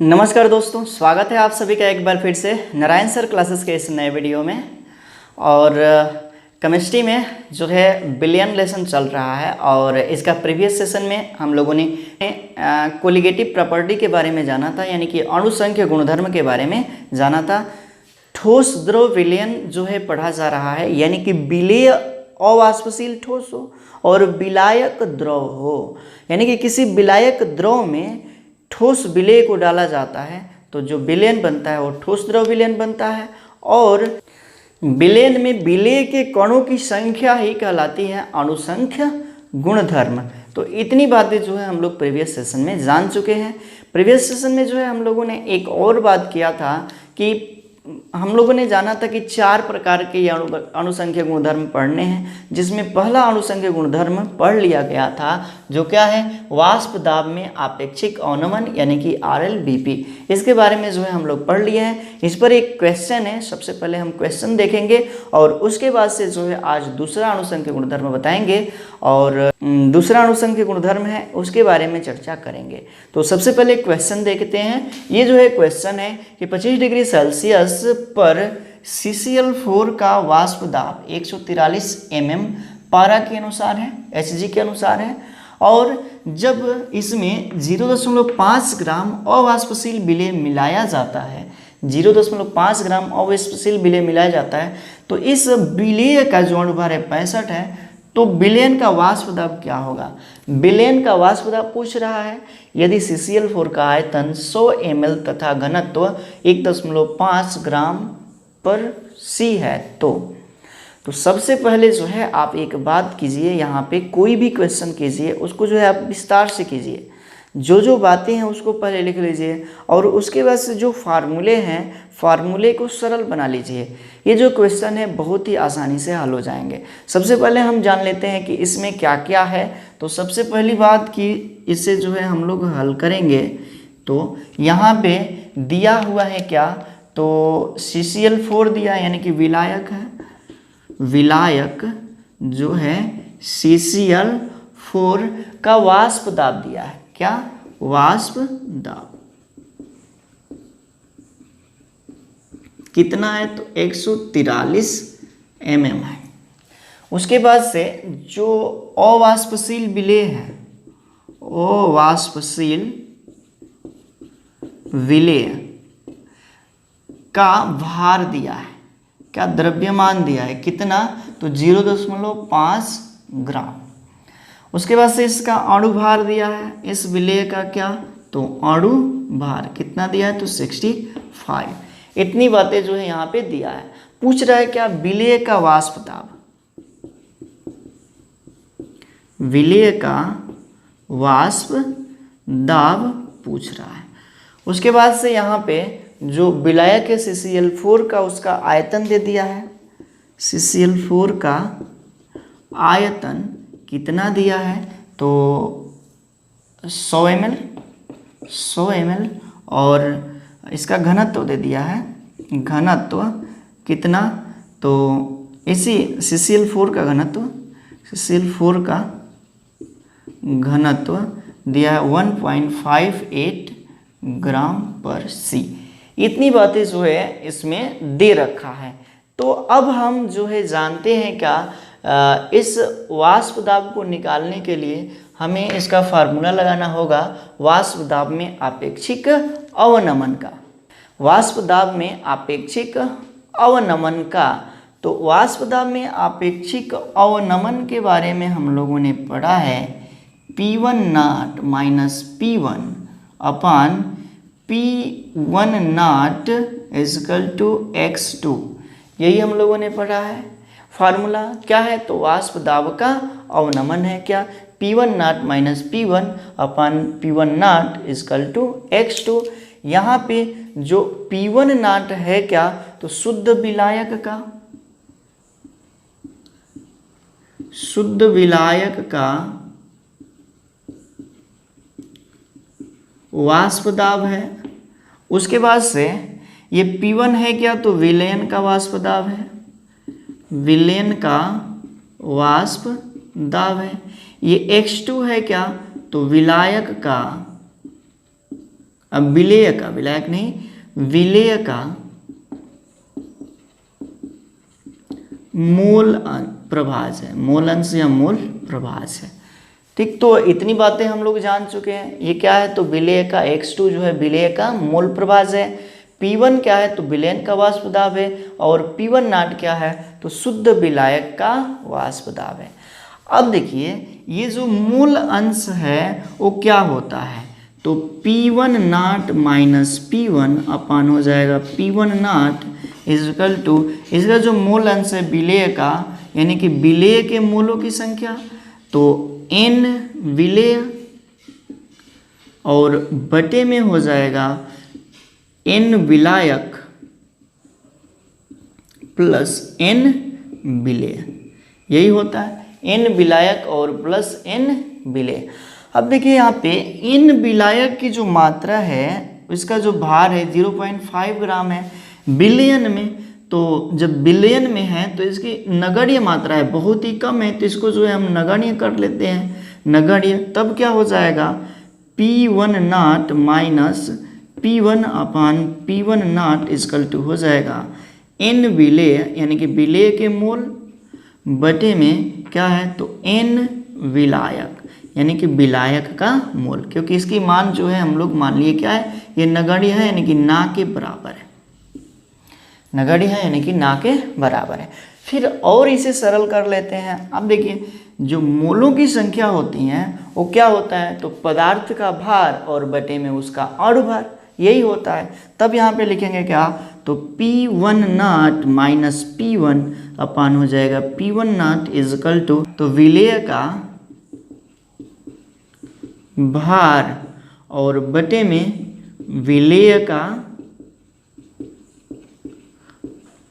नमस्कार दोस्तों, स्वागत है आप सभी का एक बार फिर से नारायण सर क्लासेस के इस नए वीडियो में। और केमिस्ट्री में जो है बिलियन लेसन चल रहा है और इसका प्रीवियस सेशन में हम लोगों ने कोलिगेटिव प्रॉपर्टी के बारे में जाना था, यानी कि अणुसंख्य गुणधर्म के बारे में जाना था। ठोस द्रव विलयन जो है पढ़ा जा रहा है, यानी कि विलेय अवाष्पशील ठोस हो और विलायक द्रव हो, यानी कि किसी विलायक द्रव में ठोस विलेय को डाला जाता है तो जो विलयन बनता है वो ठोस द्रव विलयन बनता है। और विलयन में विलेय के कणों की संख्या ही कहलाती है अणुसंख्य गुणधर्म। तो इतनी बातें जो है हम लोग प्रीवियस सेशन में जान चुके हैं। प्रीवियस सेशन में जो है हम लोगों ने एक और बात किया था कि हम लोगों ने जाना था कि 4 प्रकार के अणुसंख्य गुणधर्म पढ़ने हैं, जिसमें पहला अणुसंख्य गुणधर्म पढ़ लिया गया था जो क्या है, वाष्प दाब में आपेक्षिक अवनमन यानी कि RLBP। इसके बारे में जो है हम लोग पढ़ लिए हैं। इस पर एक क्वेश्चन है, सबसे पहले हम क्वेश्चन देखेंगे और उसके बाद से जो है आज दूसरा अणुसंख्य गुणधर्म बताएंगे और दूसरा अणुसंख्य गुणधर्म है उसके बारे में चर्चा करेंगे। तो सबसे पहले क्वेश्चन देखते हैं। ये जो है क्वेश्चन है कि 25 डिग्री सेल्सियस पर CCl4 का वाष्प दाब 143 mm पारा के अनुसार है, Hg के अनुसार है, और जब इसमें 0.5 ग्राम अवाष्पशील विलेय मिलाया जाता है, 0.5 ग्राम अवाष्पशील विलेय मिलाया जाता है, तो इस विलेय का जो अणुभार है 65 है, तो विलयन का वाष्प दाब क्या होगा। विलयन का वाष्प दाब पूछ रहा है। यदि CCl4 का आयतन 100 ml तथा घनत्व 1.5 ग्राम पर C है तो सबसे पहले जो है आप एक बात कीजिए, यहाँ पे कोई भी क्वेश्चन कीजिए उसको जो है आप विस्तार से कीजिए, जो बातें हैं उसको पहले लिख लीजिए और उसके बाद से जो फार्मूले हैं फार्मूले को सरल बना लीजिए। ये जो क्वेश्चन है बहुत ही आसानी से हल हो जाएंगे। सबसे पहले हम जान लेते हैं कि इसमें क्या क्या है। तो सबसे पहली बात कि इसे जो है हम लोग हल करेंगे तो यहाँ पे दिया हुआ है क्या, तो CCl4 दिया यानी कि विलायक है, विलायक जो है CCl4 का वाष्प दाब दिया है। क्या, वाष्प दाब कितना है, तो 143 mm है। उसके बाद से जो अवाष्पशील विलेय है, अवाष्पशील विलेय का भार दिया है, क्या द्रव्यमान दिया है, कितना, तो 0.5 ग्राम। उसके बाद से इसका अणुभार दिया है, इस विलेय का क्या, तो अणुभार कितना दिया है, तो 65। इतनी बातें जो है यहाँ पे दिया है। पूछ रहा है क्या, विलेय का वाष्प दाब, विलेय का वाष्प दाब पूछ रहा है। उसके बाद से यहाँ पे जो विलायक है CCl4 का उसका आयतन दे दिया है। CCl4 का आयतन कितना दिया है, तो 100 ml और इसका घनत्व दे दिया है, घनत्व कितना, तो इसी CCl4 का घनत्व, CCl4 का घनत्व दिया है 1.58 ग्राम पर C। इतनी बातें जो है इसमें दे रखा है। तो अब हम जो है जानते हैं क्या, इस वाष्प दाब को निकालने के लिए हमें इसका फार्मूला लगाना होगा वाष्प दाब में आपेक्षिक अवनमन का, वाष्प दाब में आपेक्षिक अवनमन का। तो वाष्प दाब में आपेक्षिक अवनमन के बारे में हम लोगों ने पढ़ा है P1 nought minus P1 upon P1 nought equal to x2, यही हम लोगों ने पढ़ा है। फार्मूला क्या है, तो वाष्प दाब का अवनमन है क्या, P1 nought minus P1 upon P1 nought equal to x2। यहाँ पे जो P1 नॉट है क्या, तो शुद्ध विलायक का, शुद्ध विलायक का वाष्प दाब है। उसके बाद से ये P1 है क्या, तो विलयन का वाष्प दाब है, विलयन का वाष्प दाब है। ये x2 है क्या, तो विलायक का अब विलेय का, विलायक नहीं, विलेय का मूल प्रभाज है, मूल अंश या मूल प्रभाज है। ठीक, तो इतनी बातें हम लोग जान चुके हैं। ये क्या है, तो विलेय का x2 जो है विलेय का मूल प्रभाज है। P1 क्या है, तो विलयन का वाष्प दाब है। और P1 नॉट क्या है, तो शुद्ध विलायक का वाष्प दाब है। अब देखिए ये जो मूल अंश है वो क्या होता है, तो P1 नॉट माइनस P1 अपान हो जाएगा P1 नॉट इजकल टू, इसका जो मूल अंश है विलेय का, यानी कि विलेय के मूलों की संख्या, तो n विलेय और बटे में हो जाएगा n विलायक प्लस n विलेय, यही होता है n विलायक और प्लस n विलेय। अब देखिए यहाँ पे n विलायक की जो मात्रा है इसका जो भार है 0.5 ग्राम है बिलियन में। तो जब बिलियन में है तो इसकी नगण्य मात्रा है, बहुत ही कम है, तो इसको जो है हम नगण्य कर लेते हैं, नगण्य। तब क्या हो जाएगा, P1 nought minus P1 upon P1 nought equal to हो जाएगा n विलेय, यानी कि विलेय के मूल बटे में क्या है, तो n विलायक, यानी कि विलायक का मूल, क्योंकि इसकी मान जो है हम लोग मान लिए क्या है, ये नगण्य है, यानी कि ना के बराबर है, नगण्य है यानी कि ना के बराबर है। फिर और इसे सरल कर लेते हैं। अब देखिए जो मोलों की संख्या होती हैं वो क्या होता है, तो पदार्थ का भार और बटे में उसका अणु भार, यही होता है। तब यहाँ पे लिखेंगे क्या, तो P1 नॉट माइनस P1 अपान हो जाएगा P1 नॉट इजकल टू, तो विलेय का भार और बटे में विलेय का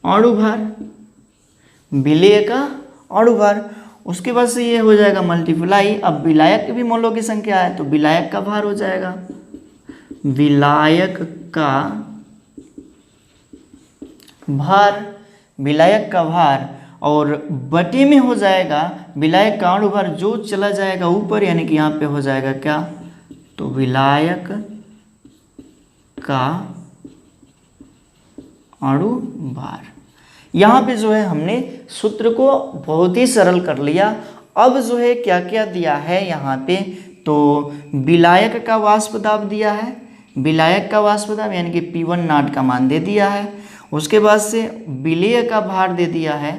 अणु भार, विलेय का अणु भार। उसके बाद से ये हो जाएगा मल्टीप्लाई, अब विलायक की भी मोलों की संख्या है तो विलायक का भार हो जाएगा, विलायक का भार, विलायक का भार और बटे में हो जाएगा विलायक का अणु भार, जो चला जाएगा ऊपर, यानी कि यहाँ पे हो जाएगा क्या, तो विलायक का अणु भार। यहाँ पे जो है हमने सूत्र को बहुत ही सरल कर लिया। अब जो है क्या क्या दिया है यहाँ पे, तो विलायक का वाष्प दाब दिया है, विलायक का वाष्प दाब यानी कि P1 नॉट का मान दे दिया है। उसके बाद से विलेय का भार दे दिया है,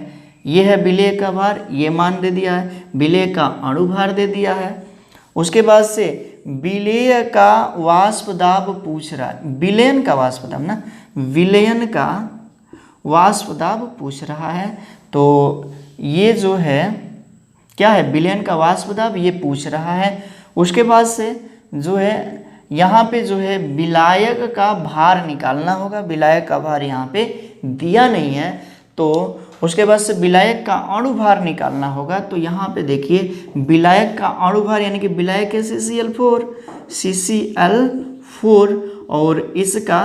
ये है विलेय का भार, ये मान दे दिया है, विलेय का अणु भार दे दिया है। उसके बाद से विलेय का वाष्प दाब पूछ रहा है, विलयन का वाष्प दाब ना, विलयन का वाष्प दाब पूछ रहा है। तो ये जो है क्या है, विलयन का वाष्प दाब ये पूछ रहा है। उसके बाद से जो है यहाँ पे जो है विलायक का भार निकालना होगा, विलायक का भार यहाँ पे दिया नहीं है, तो उसके बाद से विलायक का अणु भार निकालना होगा। तो यहाँ पे देखिए विलायक का अणु भार यानी कि विलायक है CCl4 और इसका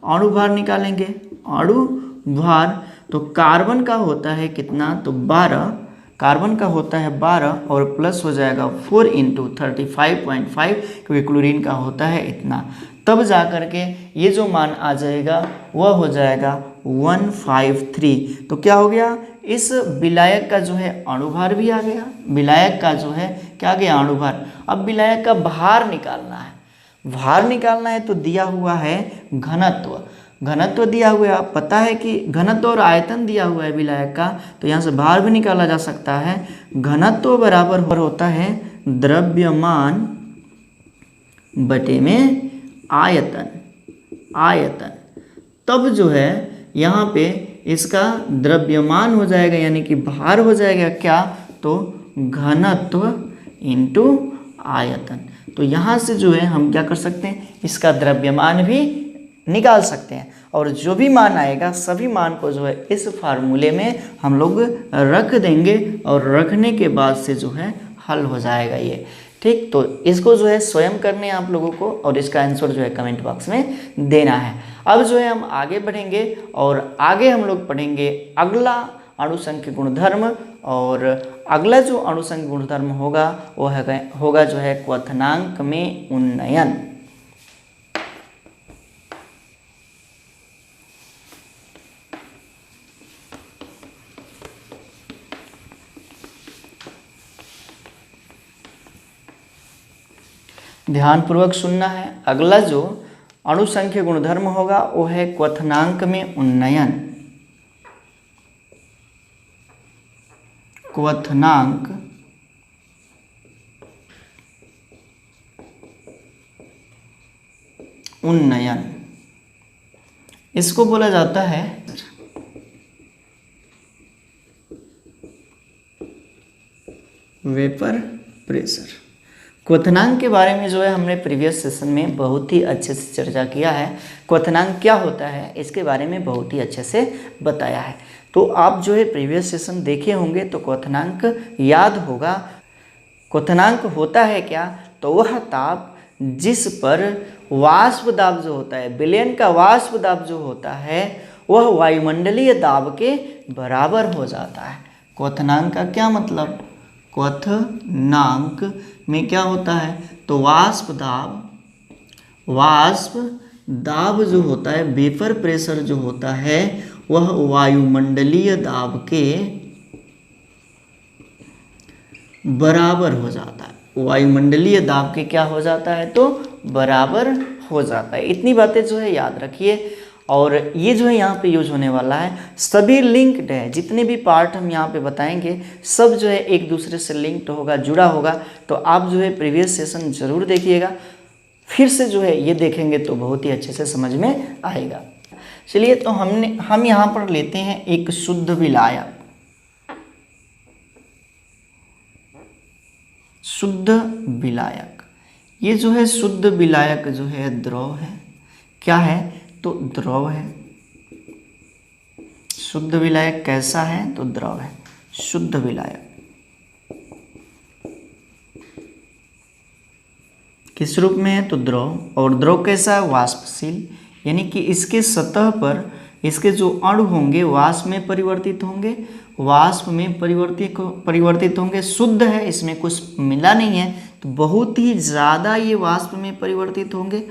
अणु भार निकालेंगे, अणु भार। तो कार्बन का होता है कितना, तो 12, कार्बन का होता है 12 और प्लस हो जाएगा 4 इंटू 35.5, क्योंकि क्लोरीन का होता है इतना। तब जा कर के ये जो मान आ जाएगा वह हो जाएगा 153। तो क्या हो गया, इस विलायक का जो है अणुभार भी आ गया, विलायक का जो है क्या गया, अणुभार। अब विलायक का भार निकालना है, भार निकालना है तो दिया हुआ है घनत्व, घनत्व दिया हुआ है, पता है कि घनत्व और आयतन दिया हुआ है विलायक का, तो यहाँ से भार भी निकाला जा सकता है। घनत्व बराबर होता है द्रव्यमान बटे में आयतन, आयतन। तब जो है यहाँ पे इसका द्रव्यमान हो जाएगा यानी कि भार हो जाएगा क्या, तो घनत्व इंटू आयतन। तो यहाँ से जो है हम क्या कर सकते हैं, इसका द्रव्यमान भी निकाल सकते हैं और जो भी मान आएगा सभी मान को जो है इस फार्मूले में हम लोग रख देंगे और रखने के बाद से जो है हल हो जाएगा ये। ठीक, तो इसको जो है स्वयं करने आप लोगों को और इसका आंसर जो है कमेंट बॉक्स में देना है। अब जो है हम आगे बढ़ेंगे और आगे हम लोग पढ़ेंगे अगला अणुसंख्य गुणधर्म, और अगला जो अणुसंख्य गुणधर्म होगा वो होगा जो है क्वथनांक में उन्नयन। ध्यानपूर्वक सुनना है। अगला जो अणुसंख्य गुणधर्म होगा वो है क्वथनांक में उन्नयन। क्वथनांक उन्नयन, इसको बोला जाता है वेपर प्रेशर। क्वथनांक के बारे में जो है हमने प्रीवियस सेशन में बहुत ही अच्छे से चर्चा किया है। क्वथनांक क्या होता है इसके बारे में बहुत ही अच्छे से बताया है। तो आप जो है प्रीवियस सेशन देखे होंगे तो क्वथनांक याद होगा। क्वथनांक होता है क्या, तो वह ताप जिस पर वाष्प दाब जो होता है, विलयन का वाष्प दाब जो होता है वह वायुमंडलीय दाब के बराबर हो जाता है। क्वथनांक का क्या मतलब, क्वथनांक में क्या होता है तो वाष्प दाब जो होता है, वेपर प्रेशर जो होता है वह वायुमंडलीय दाब के बराबर हो जाता है। वायुमंडलीय दाब के क्या हो जाता है तो बराबर हो जाता है। इतनी बातें जो है याद रखिए। और ये जो है यहाँ पे यूज होने वाला है, सभी लिंक्ड है। जितने भी पार्ट हम यहाँ पे बताएंगे सब जो है एक दूसरे से लिंक्ड होगा, जुड़ा होगा। तो आप जो है प्रीवियस सेशन जरूर देखिएगा, फिर से जो है ये देखेंगे तो बहुत ही अच्छे से समझ में आएगा। चलिए तो हम यहाँ पर लेते हैं एक शुद्ध विलायक। शुद्ध विलायक, ये जो है शुद्ध विलायक जो है द्रव है। क्या है तो द्रव है। शुद्ध विलायक कैसा है तो द्रव है। शुद्ध विलायक किस रूप में है तो द्रव, और द्रव कैसा है वाष्पशील, यानी कि इसके सतह पर इसके जो अणु होंगे वाष्प में परिवर्तित होंगे, वाष्प में परिवर्तित होंगे। शुद्ध है, इसमें कुछ मिला नहीं है, तो बहुत ही ज़्यादा ये वाष्प में परिवर्तित होंगे,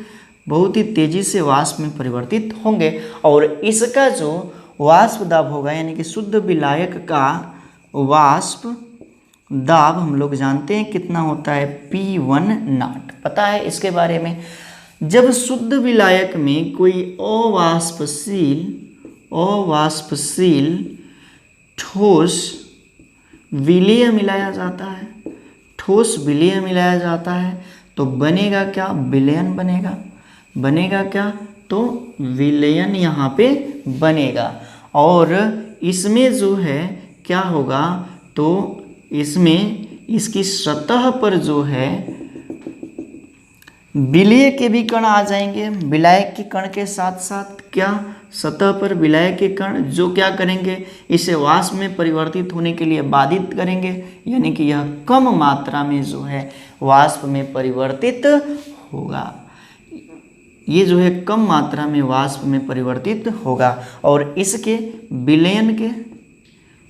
बहुत ही तेज़ी से वाष्प में परिवर्तित होंगे। और इसका जो वाष्प दाब होगा, यानी कि शुद्ध विलायक का वाष्प दाब हम लोग जानते हैं कितना होता है P1 नॉट, पता है इसके बारे में। जब शुद्ध विलायक में कोई अवाष्पशील ठोस विलेय मिलाया जाता है, ठोस विलेय मिलाया जाता है तो बनेगा क्या, विलयन बनेगा। बनेगा क्या तो विलयन यहाँ पे बनेगा। और इसमें जो है क्या होगा तो इसमें इसकी सतह पर जो है विलेय के भी कण आ जाएंगे। विलायक के कण के साथ साथ क्या सतह पर विलायक के कण जो क्या करेंगे, इसे वाष्प में परिवर्तित होने के लिए बाधित करेंगे, यानी कि यह कम मात्रा में जो है वाष्प में परिवर्तित होगा। ये जो है कम मात्रा में वाष्प में परिवर्तित होगा। और इसके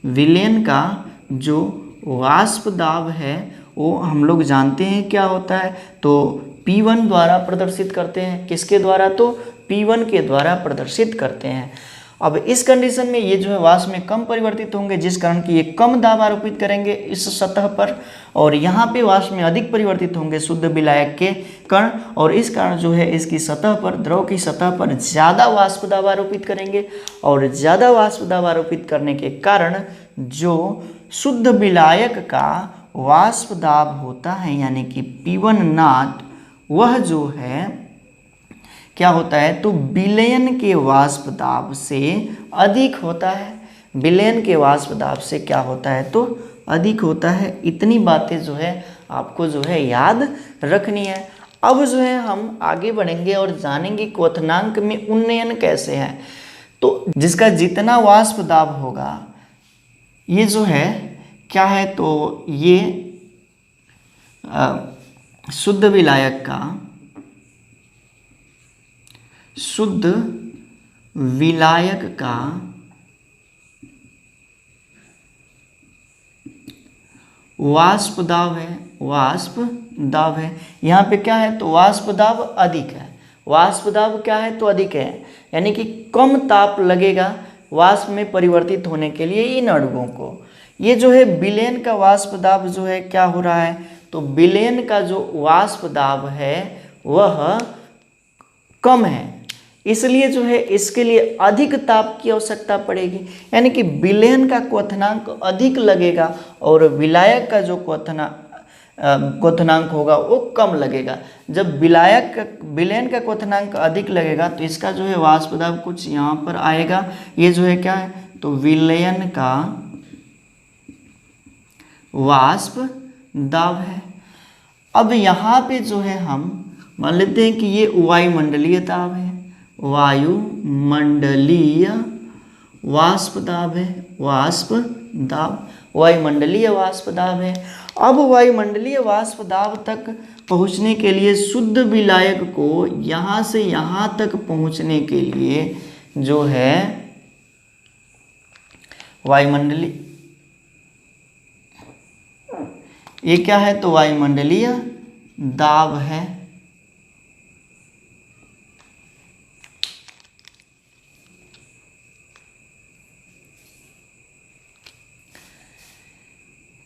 विलयन का जो वाष्प दाब है वो हम लोग जानते हैं क्या होता है तो P1 द्वारा प्रदर्शित करते हैं। किसके द्वारा तो P1 के द्वारा प्रदर्शित करते हैं। अब इस कंडीशन में ये जो है वाष्प में कम परिवर्तित होंगे, जिस कारण कि ये कम दाब आरोपित करेंगे इस सतह पर, और यहाँ पे वाष्प में अधिक परिवर्तित होंगे शुद्ध विलायक के कण, और इस कारण जो है इसकी सतह पर, द्रव की सतह पर ज़्यादा वाष्प दाब आरोपित करेंगे। और ज़्यादा वाष्प दाब आरोपित करने के कारण जो शुद्ध विलायक का वाष्प दाब होता है, यानी कि P1 नॉट, वह जो है क्या होता है तो विलयन के वाष्प दाब से अधिक होता है। विलयन के वाष्प दाब से क्या होता है तो अधिक होता है। इतनी बातें जो है आपको जो है याद रखनी है। अब जो है हम आगे बढ़ेंगे और जानेंगे क्वथनांक में उन्नयन कैसे है। तो जिसका जितना वाष्प दाब होगा, ये जो है क्या है तो ये शुद्ध विलायक का वाष्प दाब है, वाष्प दाब है। यहाँ पे क्या है तो वाष्प दाब अधिक है। वाष्प दाब क्या है तो अधिक है, यानी कि कम ताप लगेगा वाष्प में परिवर्तित होने के लिए इन अणुओं को। ये जो है विलयन का वाष्प दाब जो है क्या हो रहा है तो विलयन का जो वाष्प दाब है वह कम है, इसलिए जो है इसके लिए अधिक ताप की आवश्यकता पड़ेगी, यानी कि विलयन का क्वथनांक अधिक लगेगा और विलायक का जो क्वथनांक होगा वो कम लगेगा। जब विलयन का क्वथनांक अधिक लगेगा तो इसका जो है वाष्प दाब कुछ यहाँ पर आएगा, ये जो है क्या है, तो विलयन का वाष्प दाब है। अब यहाँ पे जो है हम मान लेते हैं कि ये वायुमंडलीय दाब है, वायुमंडलीय वाष्प दाब है, वाष्प दाब वायुमंडलीय वाष्प दाब है। अब वायुमंडलीय वाष्प दाब तक पहुँचने के लिए शुद्ध विलायक को यहाँ से यहाँ तक पहुँचने के लिए जो है वायुमंडलीय, ये क्या है, तो वायुमंडलीय दाब है।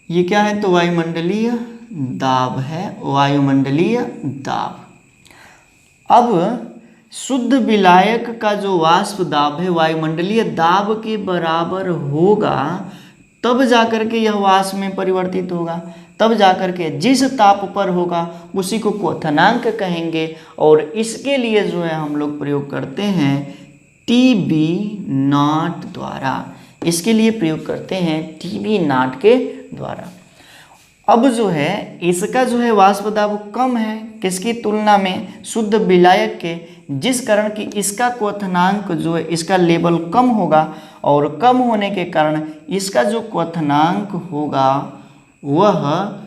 ये क्या है, तो वायुमंडलीय दाब है, वायुमंडलीय दाब। अब शुद्ध विलायक का जो वाष्प दाब है वायुमंडलीय दाब के बराबर होगा, तब जाकर के यह वाष्प में परिवर्तित होगा, तब जाकर के जिस ताप पर होगा उसी को क्वथनांक कहेंगे। और इसके लिए जो है हम लोग प्रयोग करते हैं TB0 द्वारा, इसके लिए प्रयोग करते हैं TB0 के द्वारा। अब जो है इसका जो है वाष्प दाब कम है किसकी तुलना में, शुद्ध विलायक के, जिस कारण कि इसका क्वथनांक जो है इसका लेवल कम होगा और कम होने के कारण इसका जो क्वथनांक होगा वह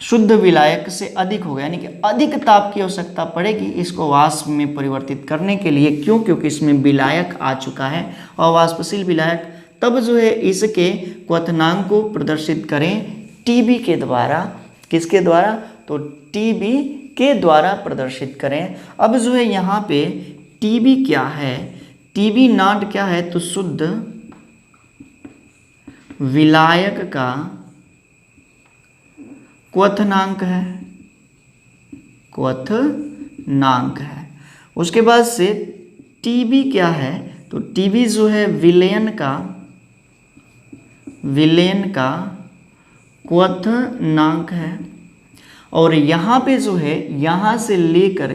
शुद्ध विलायक से अधिक होगा, यानी कि अधिक ताप की आवश्यकता पड़ेगी इसको वाष्प में परिवर्तित करने के लिए। क्यों? क्योंकि इसमें विलायक आ चुका है और वाष्पशील विलायक। तब जो है इसके क्वथनांक को प्रदर्शित करें TB के द्वारा, किसके द्वारा, तो TB के द्वारा प्रदर्शित करें। अब जो है यहाँ पे TB क्या है, TB0 क्या है, तो शुद्ध विलायक का क्वथनांक है, क्वथनांक है। उसके बाद से TB क्या है, तो TB जो है विलयन का क्वथनांक है। और यहाँ पे जो है यहाँ से लेकर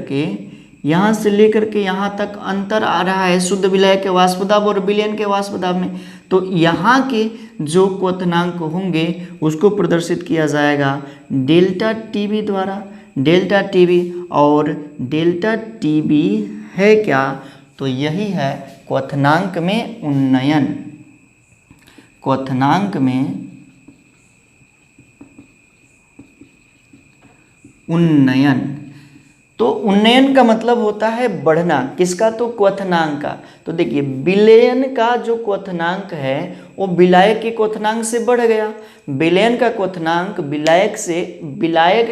के यहाँ तक अंतर आ रहा है शुद्ध विलायक के वाष्प दाब और विलयन के वाष्प दाब में, तो यहाँ के जो क्वथनांक होंगे उसको प्रदर्शित किया जाएगा डेल्टा TB द्वारा, डेल्टा TB। और डेल्टा TB है क्या, तो यही है क्वथनांक में उन्नयन, क्वथनांक में उन्नयन। तो उन्नयन का मतलब होता है बढ़ना, किसका, तो क्वथनांक का। तो देखिए विलयन का जो क्वथनांक है वो विलायक के क्वथनांक से बढ़ गया, विलयन का क्वथनांक विलायक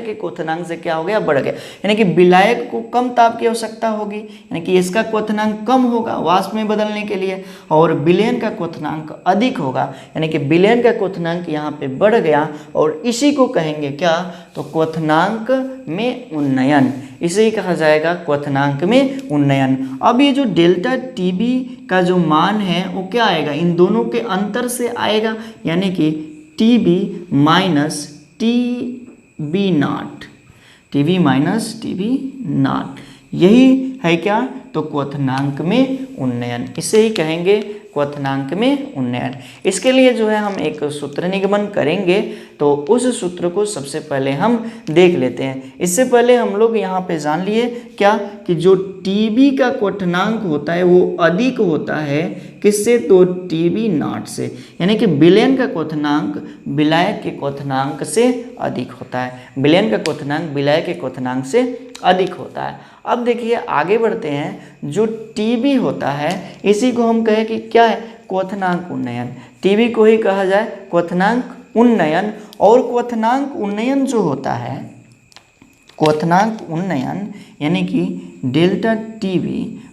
के क्वथनांक से क्या हो गया, बढ़ गया। यानी कि विलायक को कम ताप की आवश्यकता होगी, यानी कि इसका क्वथनांक कम होगा वाष्प में बदलने के लिए, और विलयन का क्वथनांक अधिक होगा, यानी कि विलयन का क्वथनांक यहाँ पे बढ़ गया। और इसी को कहेंगे क्या, तो क्वथनांक में उन्नयन, इसे ही कहा जाएगा क्वथनांक में उन्नयन। अब ये जो डेल्टा TB का जो मान है वो क्या आएगा, इन दोनों के अंतर से आएगा, यानी कि TB minus TB0, TB minus TB0, यही है क्या, तो क्वथनांक में उन्नयन, इसे ही कहेंगे क्वथनांक में उन्नयन। इसके लिए जो है हम एक सूत्र निगमन करेंगे, तो उस सूत्र को सबसे पहले हम देख लेते हैं। इससे पहले हम लोग यहाँ पे जान लिए क्या, कि जो TB का क्वथनांक होता है वो अधिक होता है किससे, तो TB0 से, यानी कि विलयन का क्वथनांक विलायक के क्वथनांक से अधिक होता है, विलयन का क्वथनांक विलायक के क्वथनांक से अधिक होता है। अब देखिए आगे बढ़ते हैं, जो TB होता है इसी को हम कहें कि क्या है, क्वथनांक उन्नयन, TB को ही कहा जाए क्वथनांक उन्नयन। और क्वथनांक उन्नयन जो होता है, क्वथनांक उन्नयन यानी कि डेल्टा TB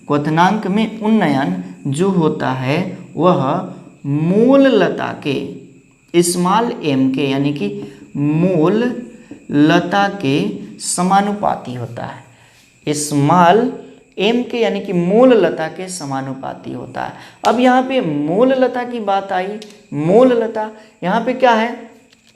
क्वथनांक में उन्नयन जो होता है वह मोल लता के स्मॉल m के, यानी कि मोल लता के समानुपाती होता है। स्मॉल m के यानी कि मूल लता के समानुपाती होता है। अब यहाँ पे मूल लता की बात आई। मूल लता यहाँ पे क्या है,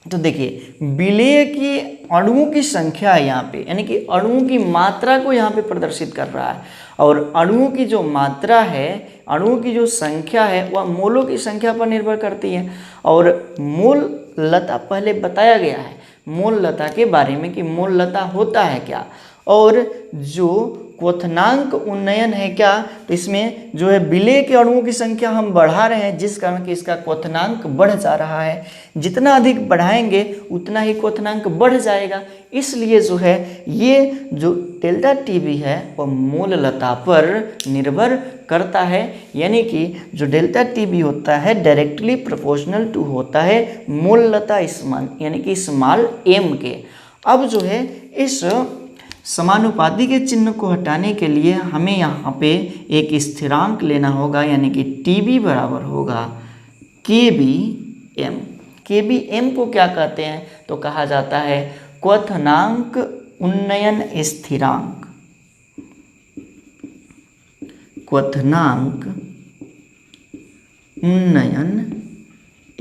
तो देखिए विलेय की अणुओं की संख्या है यहाँ पे, यानी कि अणुओं की मात्रा को यहाँ पे प्रदर्शित कर रहा है। और अणुओं की जो मात्रा है, अणुओं की जो संख्या है वह मोलों की संख्या पर निर्भर करती है। और मूल लता पहले बताया गया है मूल लता के बारे में कि मूल लता होता है क्या। और जो क्वथनांक उन्नयन है क्या, तो इसमें जो है विलेय के अणुओं की संख्या हम बढ़ा रहे हैं, जिस कारण कि इसका क्वथनांक बढ़ जा रहा है। जितना अधिक बढ़ाएंगे उतना ही क्वथनांक बढ़ जाएगा। इसलिए जो है ये जो डेल्टा टीबी है वह मूल लता पर निर्भर करता है, यानी कि जो डेल्टा टीबी होता है डायरेक्टली प्रोपोर्शनल टू होता है मूल लता यानी कि स्मॉल m के। अब जो है इस समानुपाती के चिन्ह को हटाने के लिए हमें यहाँ पे एक स्थिरांक लेना होगा, यानी कि टीबी बराबर होगा KBM। KBM को क्या कहते हैं, तो कहा जाता है क्वथनांक उन्नयन स्थिरांक। क्वथनांक उन्नयन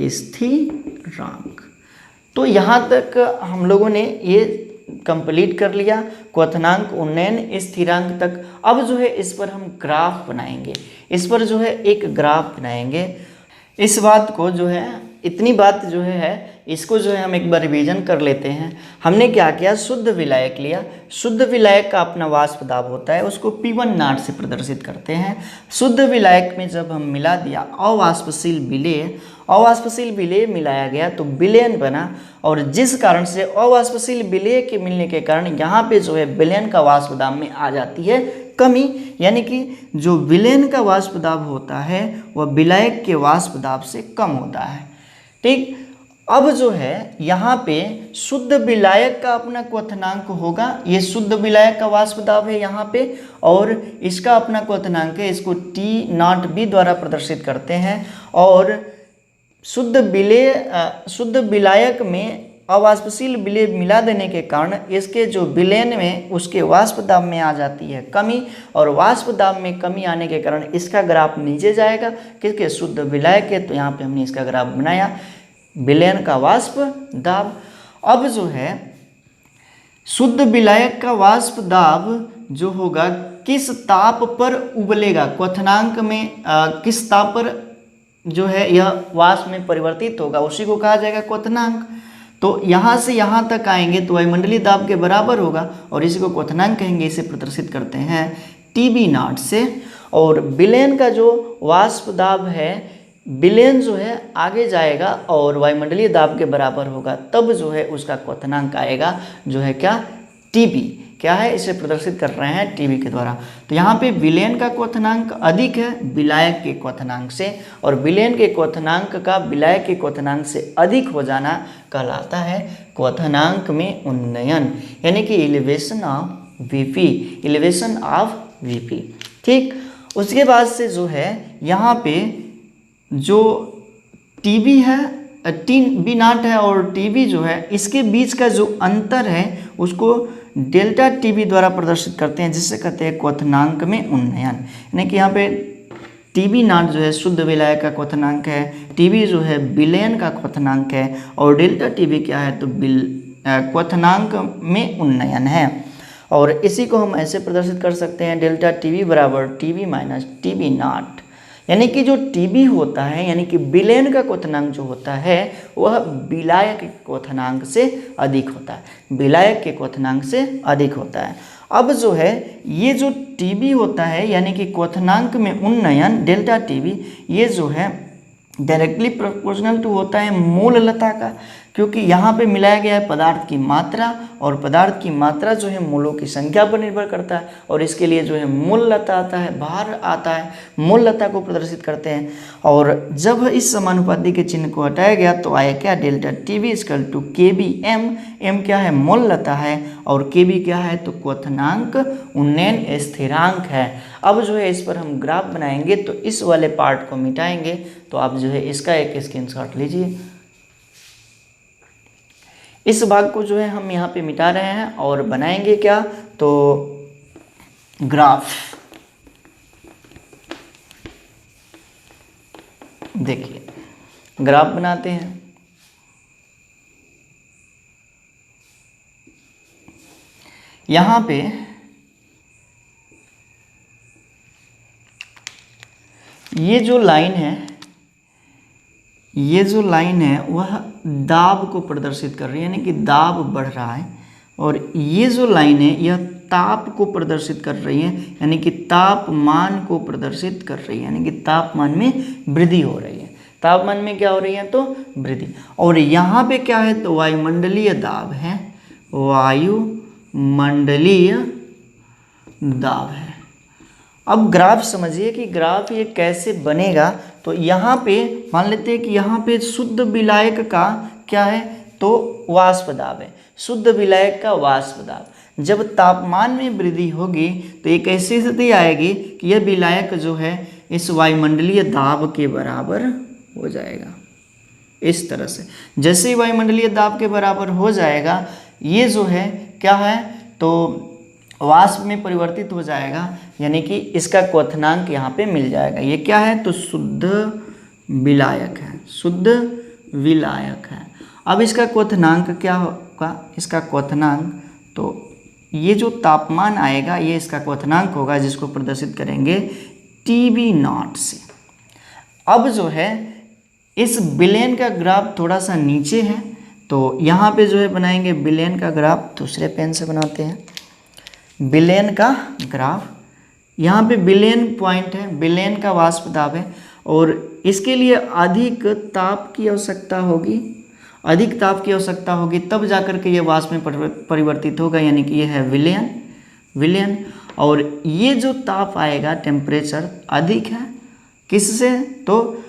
स्थिरांक। तो यहाँ तक हम लोगों ने ये कंप्लीट कर लिया क्वथनांक उन्नयन स्थिरांक तक। अब जो है इस पर हम ग्राफ बनाएंगे, इस पर जो है एक ग्राफ बनाएंगे। इस बात को जो है इतनी बात जो है इसको जो है हम एक बार रिवीजन कर लेते हैं। हमने क्या किया, शुद्ध विलायक लिया। शुद्ध विलायक का अपना वाष्प दाब होता है, उसको P1 नॉट से प्रदर्शित करते हैं। शुद्ध विलायक में जब हम मिला दिया अवाष्पशील विलेय मिलाया गया तो विलयन बना। और जिस कारण से अवाष्पशील विलेय के मिलने के कारण यहाँ पे जो है विलयन का वाष्प दाब में आ जाती है कमी, यानी कि जो विलयन का वाष्प दाब होता है वह विलायक के वाष्प दाब से कम होता है। ठीक, अब जो है यहाँ पे शुद्ध विलायक का अपना क्वथनांक होगा। ये शुद्ध विलायक का वाष्प दाब है यहाँ पे, और इसका अपना क्वथनांक है, इसको T0B द्वारा प्रदर्शित करते हैं। और शुद्ध विलायक में अवाष्पशील विलेय मिला देने के कारण इसके जो विलयन में उसके वाष्प दाब में आ जाती है कमी, और वाष्प दाब में कमी आने के कारण इसका ग्राफ नीचे जाएगा। किसके, शुद्ध विलायक है, तो यहाँ पे हमने इसका ग्राफ बनाया विलयन का वाष्प दाब। अब जो है शुद्ध विलायक का वाष्प दाब जो होगा किस ताप पर उबलेगा, क्वथनांक में किस ताप पर जो है यह वाष्प में परिवर्तित होगा उसी को कहा जाएगा क्वथनांक। तो यहाँ से यहाँ तक आएंगे तो वायुमंडलीय दाब के बराबर होगा, और इसी को क्वथनांक कहेंगे। इसे प्रदर्शित करते हैं TB0 से। और विलयन का जो वाष्प दाब है, विलयन जो है आगे जाएगा और वायुमंडलीय दाब के बराबर होगा, तब जो है उसका क्वथनांक आएगा जो है क्या, TB। क्या है, इसे प्रदर्शित कर रहे हैं TB के द्वारा। तो यहाँ पे विलयन का क्वथनांक अधिक है विलायक के क्वथनांक से, और विलयन के क्वथनांक का विलायक के क्वथनांक से अधिक हो जाना कहलाता है क्वथनांक में उन्नयन, यानी कि एलिवेशन ऑफ VP। ठीक, उसके बाद से जो है यहाँ पे जो TB है, TB0 है और TB जो है, इसके बीच का जो अंतर है उसको डेल्टा TB द्वारा प्रदर्शित करते हैं, जिससे कहते हैं क्वथनांक में उन्नयन। यानी कि यहाँ पे TB0 जो है शुद्ध विलायक का क्वथनांक है, TB जो है विलयन का क्वथनांक है, और डेल्टा TB क्या है, तो क्वथनांक में उन्नयन है। और इसी को हम ऐसे प्रदर्शित कर सकते हैं डेल्टा TB बराबर TB माइनस TB0, यानी कि जो TB होता है, यानी कि विलयन का क्वथनांक जो होता है वह विलायक के क्वथनांक से अधिक होता है, विलायक के क्वथनांक से अधिक होता है। अब जो है ये जो TB होता है, यानी कि क्वथनांक में उन्नयन डेल्टा TB, ये जो है डायरेक्टली प्रोपोर्शनल टू होता है मूल लता का, क्योंकि यहाँ पे मिलाया गया है पदार्थ की मात्रा, और पदार्थ की मात्रा जो है मूलों की संख्या पर निर्भर करता है, और इसके लिए जो है मूल लता आता है, भार आता है, मूल लता को प्रदर्शित करते हैं। और जब इस समानुपाती के चिन्ह को हटाया गया तो आया क्या, delta TB equal to KBM। M क्या है, मूल लता है, और KB क्या है, तो क्वथनांक उन्नयन स्थिरांक है। अब जो है इस पर हम ग्राफ बनाएंगे, तो इस वाले पार्ट को मिटाएंगे, तो आप जो है इसका एक स्क्रीनशॉट लीजिए। इस भाग को जो है हम यहाँ पे मिटा रहे हैं और बनाएंगे क्या, तो ग्राफ। देखिए ग्राफ बनाते हैं। यहाँ पे ये जो लाइन है, ये जो लाइन है वह दाब को प्रदर्शित कर रही है, यानी कि दाब बढ़ रहा है। और ये जो लाइन है यह ताप को प्रदर्शित कर रही है, यानी कि तापमान को प्रदर्शित कर रही है, यानी कि तापमान में वृद्धि हो रही है। तापमान में क्या हो रही है, तो वृद्धि। और यहाँ पे क्या है, तो वायुमंडलीय दाब है, वायुमंडलीय दाब है। अब ग्राफ समझिए कि ग्राफ ये कैसे बनेगा। तो यहाँ पे मान लेते हैं कि यहाँ पे शुद्ध विलायक का क्या है, तो वाष्प दाब है, शुद्ध विलायक का वाष्प दाब। जब तापमान में वृद्धि होगी तो एक ऐसी स्थिति आएगी कि यह विलायक जो है इस वायुमंडलीय दाब के बराबर हो जाएगा। इस तरह से जैसे ही वायुमंडलीय दाब के बराबर हो जाएगा, ये जो है क्या है, तो वाष्प में परिवर्तित हो जाएगा, यानी कि इसका क्वथनांक यहाँ पे मिल जाएगा। ये क्या है, तो शुद्ध विलायक है, शुद्ध विलायक है। अब इसका क्वथनांक क्या होगा, इसका क्वथनांक, तो ये जो तापमान आएगा ये इसका क्वथनांक होगा, जिसको प्रदर्शित करेंगे TB0 से। अब जो है इस विलयन का ग्राफ थोड़ा सा नीचे है, तो यहाँ पे जो है बनाएंगे विलयन का ग्राफ। दूसरे पेन से बनाते हैं विलयन का ग्राफ। यहाँ पे विलयन पॉइंट है, विलयन का वाष्प दाब है, और इसके लिए अधिक ताप की आवश्यकता होगी, अधिक ताप की आवश्यकता होगी, तब जाकर के ये वाष्प में परिवर्तित होगा, यानी कि ये है विलयन। विलयन और ये जो ताप आएगा, टेम्परेचर अधिक है, किससे, तो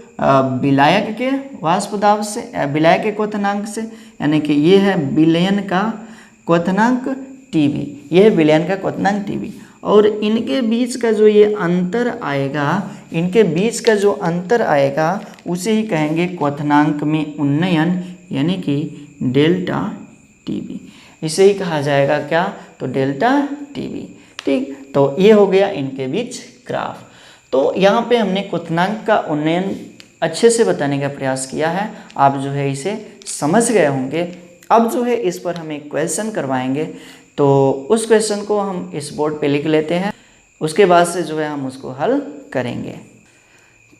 विलायक के वाष्प दाब से, विलायक के क्वथनांक से, यानी कि ये है विलयन का क्वथनांक TB, ये है विलयन का क्वथनांक TB। और इनके बीच का जो ये अंतर आएगा, इनके बीच का जो अंतर आएगा उसे ही कहेंगे क्वथनांक में उन्नयन, यानी कि डेल्टा TB। इसे ही कहा जाएगा क्या, तो डेल्टा TB। ठीक, तो ये हो गया इनके बीच ग्राफ। तो यहाँ पे हमने क्वथनांक का उन्नयन अच्छे से बताने का प्रयास किया है, आप जो है इसे समझ गए होंगे। अब जो है इस पर हम एक क्वेश्चन करवाएंगे, तो उस क्वेश्चन को हम इस बोर्ड पे लिख लेते हैं, उसके बाद से जो है हम उसको हल करेंगे।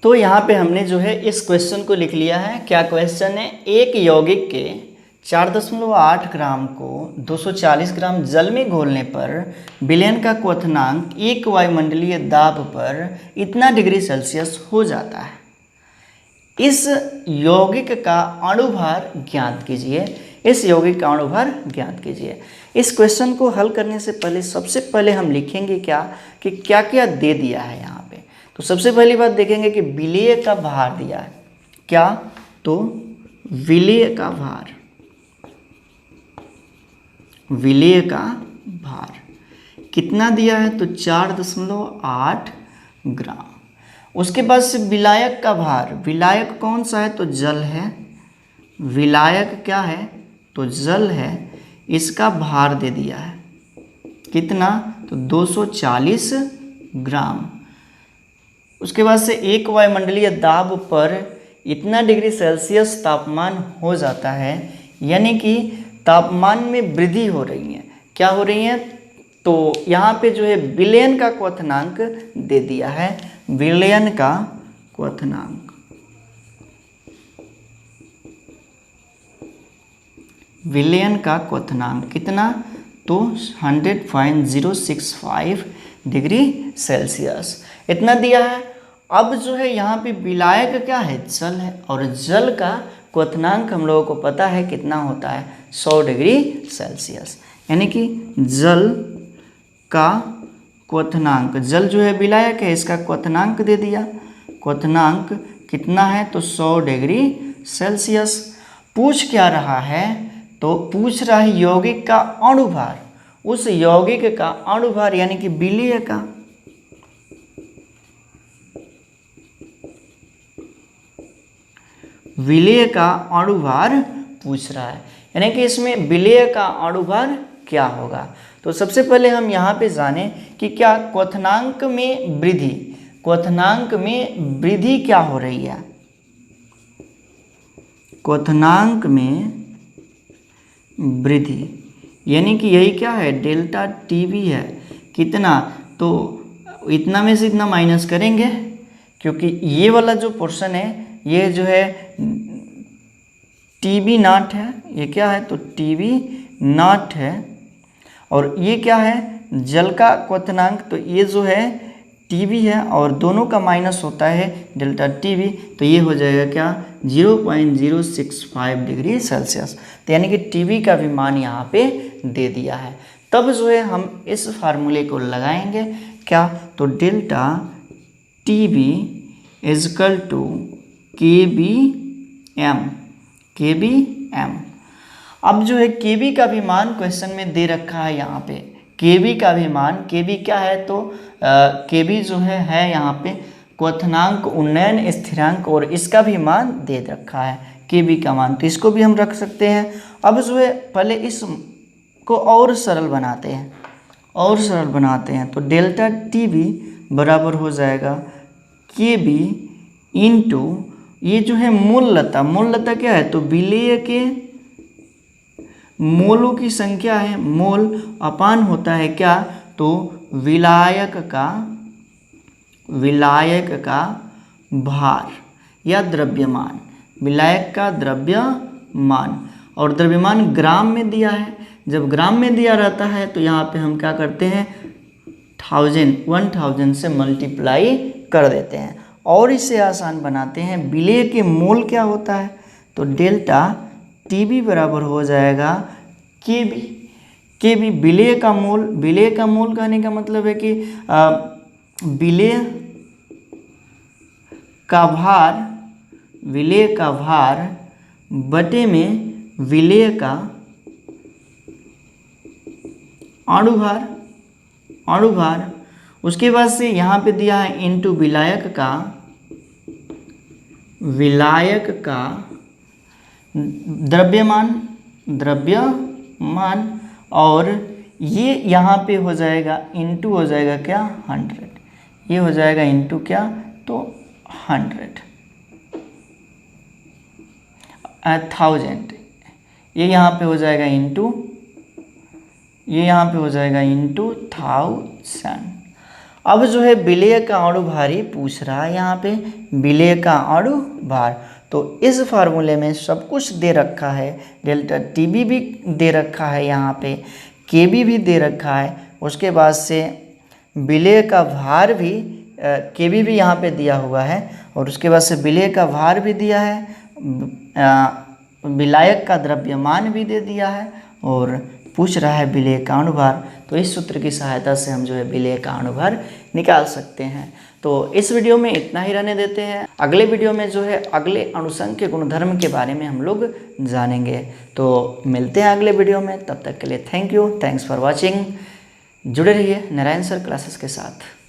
तो यहाँ पे हमने जो है इस क्वेश्चन को लिख लिया है। क्या क्वेश्चन है, एक यौगिक के 4.8 ग्राम को 240 ग्राम जल में घोलने पर विलयन का क्वथनांक 1 वायुमंडलीय दाब पर इतना डिग्री सेल्सियस हो जाता है। इस यौगिक का अणुभार ज्ञात कीजिए, इस यौगिक का अणुभार ज्ञात कीजिए। इस क्वेश्चन को हल करने से पहले सबसे पहले हम लिखेंगे क्या, कि क्या क्या दे दिया है यहाँ पे। तो सबसे पहली बात देखेंगे कि विलेय का भार दिया है, क्या, तो विलेय का भार, विलेय का भार कितना दिया है, तो 4.8 ग्राम। उसके बाद से विलायक का भार, विलायक कौन सा है, तो जल है, विलायक क्या है, तो जल है, इसका भार दे दिया है कितना, तो 240 ग्राम। उसके बाद से 1 वायुमंडलीय दाब पर इतना डिग्री सेल्सियस तापमान हो जाता है, यानी कि तापमान में वृद्धि हो रही है। क्या हो रही है, तो यहाँ पे जो है विलयन का क्वथनांक दे दिया है, विलयन का क्वथनांक, विलयन का क्वथनांक कितना, तो 100.065 डिग्री सेल्सियस इतना दिया है। अब जो है यहाँ पे विलायक क्या है, जल है, और जल का क्वथनांक हम लोगों को पता है कितना होता है, 100 डिग्री सेल्सियस, यानी कि जल का क्वथनांक, जल जो है विलायक है, इसका क्वथनांक दे दिया, क्वथनांक कितना है, तो 100 डिग्री सेल्सियस। पूछ क्या रहा है, तो पूछ रहा है यौगिक का अणुभार, उस यौगिक का अणुभार यानी कि विलेय का, विलेय का अणुभार पूछ रहा है। यानी कि इसमें विलेय का अणुभार क्या होगा। तो सबसे पहले हम यहाँ पे जाने कि क्या क्वथनांक में वृद्धि, क्वथनांक में वृद्धि क्या हो रही है। क्वथनांक में वृद्धि यानी कि यही क्या है, डेल्टा टीवी है। कितना, तो इतना में से इतना माइनस करेंगे, क्योंकि ये वाला जो पोर्शन है ये जो है टीवी नॉट है, ये क्या है तो टीवी नॉट है, और ये क्या है जल का क्वथनांक, तो ये जो है टीवी है और दोनों का माइनस होता है डेल्टा टीवी, तो ये हो जाएगा क्या 0.065 डिग्री सेल्सियस। तो यानी कि टीवी का भी मान यहाँ पे दे दिया है। तब जो है हम इस फार्मूले को लगाएंगे क्या, तो डेल्टा टीवी इजकल टू के बी एम। अब जो है के बी का भी मान क्वेश्चन में दे रखा है यहाँ पे, के बी का भी मान, के बी क्या है तो के बी जो है यहाँ पे क्वथनांक उन्नयन स्थिरांक, और इसका भी मान दे रखा है के बी का मान, तो इसको भी हम रख सकते हैं। अब जो है पहले इसको और सरल बनाते हैं, और सरल बनाते हैं, तो डेल्टा टी बी बराबर हो जाएगा के बी इंटू ये जो है मूललता, मूललता क्या है तो विलेय के मोलों की संख्या है, मोल अपान होता है क्या तो विलायक का भार या द्रव्यमान, विलायक का द्रव्यमान, और द्रव्यमान ग्राम में दिया है। जब ग्राम में दिया रहता है तो यहाँ पे हम क्या करते हैं 1000 से मल्टीप्लाई कर देते हैं, और इसे आसान बनाते हैं। विलेय के मोल क्या होता है तो डेल्टा टीबी बराबर हो जाएगा के बी विलेय का मोल, विलेय का मोल कहने का मतलब है कि विलेय का भार बटे में विलेय का अणुभार, उसके बाद से यहाँ पे दिया है इंटू विलायक का द्रव्यमान, और ये यहाँ पे हो जाएगा इंटू हो जाएगा क्या 100, ये हो जाएगा इंटू क्या तो 1000, ये यहाँ पे हो जाएगा इंटू, ये यहाँ पे हो जाएगा इंटू 1000। अब जो है विलेय का अणुभार ही पूछ रहा है यहाँ पे, विलेय का अणुभार, तो इस फार्मूले में सब कुछ दे रखा है, डेल्टा टीबी भी दे रखा है, यहाँ पे केबी भी दे रखा है, उसके बाद से विलेय का भार भी केबी भी यहाँ पे दिया हुआ है, और उसके बाद से विलेय का भार भी दिया है, विलायक का द्रव्यमान भी दे दिया है, और पूछ रहा है विलेय का अणुभार। तो इस सूत्र की सहायता से हम जो है विलेय का अणुभार निकाल सकते हैं। तो इस वीडियो में इतना ही रहने देते हैं। अगले वीडियो में जो है अगले अणुसंख्य गुणधर्म के बारे में हम लोग जानेंगे। तो मिलते हैं अगले वीडियो में, तब तक के लिए thank you, thanks for watching. जुड़े रहिए नारायण सर क्लासेस के साथ।